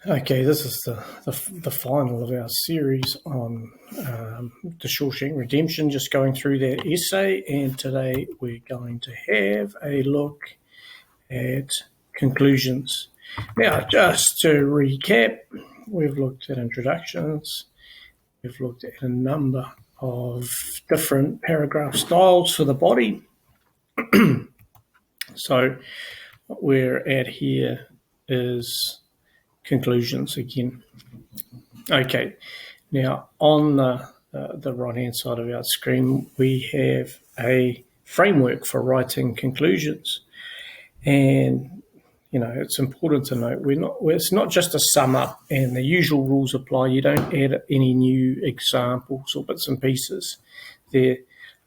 Okay, this is the final of our series on the Shawshank Redemption, just going through that essay, and today we're going to have a look at conclusions. Now, just to recap, we've looked at introductions, we've looked at a number of different paragraph styles for the body. So what we're at here is conclusions again. Okay, now on the right-hand side of our screen, we have a framework for writing conclusions. And, it's important to note it's not just a sum up and the usual rules apply. You don't add any new examples or bits and pieces there.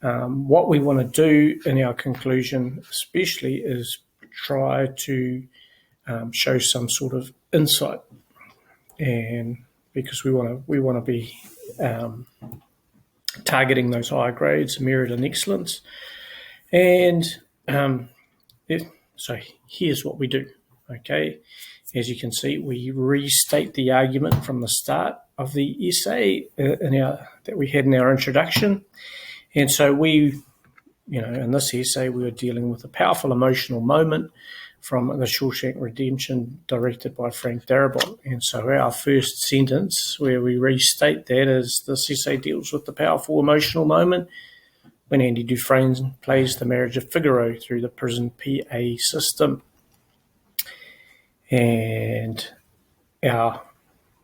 What we want to do in our conclusion especially is try to show some sort of insight, and because we want to be targeting those higher grades, merit and excellence. And so here's what we do. Okay, as you can see, we restate the argument from the start of the essay that we had in our introduction. And so in this essay, we were dealing with a powerful emotional moment from the Shawshank Redemption, directed by Frank Darabont. And so our first sentence, where we restate that, is this essay deals with the powerful emotional moment when Andy Dufresne plays the marriage of Figaro through the prison PA system. And the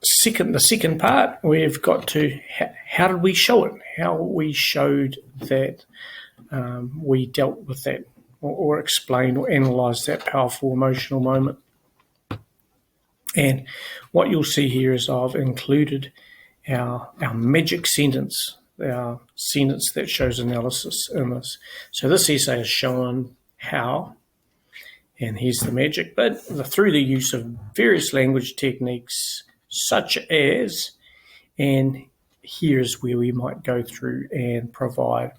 second part, we've got to how did we show it? How we showed that we dealt with that, or explain or analyse that powerful emotional moment. And what you'll see here is I've included our magic sentence, our sentence that shows analysis in this. So this essay is showing how, and here's the magic bit, through the use of various language techniques such as, and here's where we might go through and provide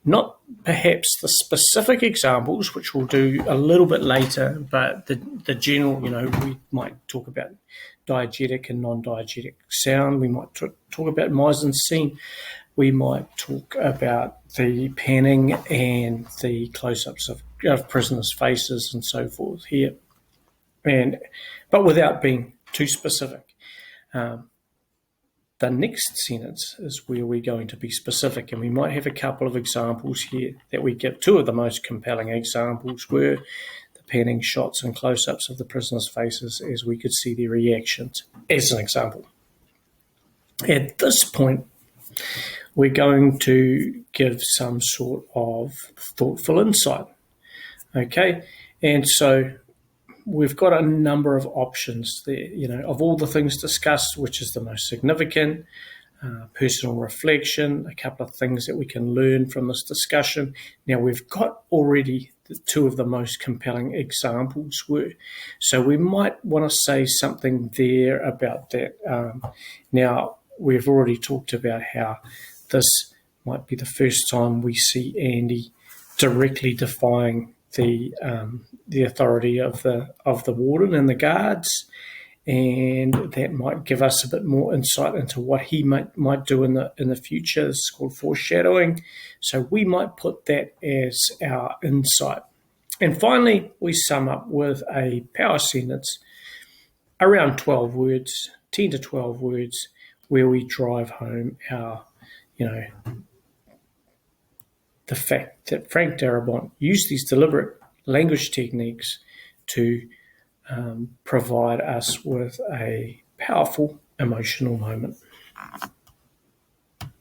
not perhaps the specific examples, which we'll do a little bit later, but the general, we might talk about diegetic and non-diegetic sound. We might talk about mise en scene. We might talk about the panning and the close-ups of prisoners' faces and so forth here, but without being too specific. The next sentence is where we're going to be specific, and we might have a couple of examples here that we give. Two of the most compelling examples were the panning shots and close-ups of the prisoners' faces as we could see their reactions, as an example. At this point, we're going to give some sort of thoughtful insight. Okay, and so we've got a number of options there, of all the things discussed, which is the most significant, personal reflection, a couple of things that we can learn from this discussion. Now, we've got already two of the most compelling examples were, so we might want to say something there about that. Now, we've already talked about how this might be the first time we see Andy directly defying the authority of the warden and the guards, and that might give us a bit more insight into what he might do in the future. This is called foreshadowing. So we might put that as our insight. And finally, we sum up with a power sentence around 12 words, 10 to 12 words, where we drive home our, the fact that Frank Darabont used these deliberate language techniques to provide us with a powerful emotional moment.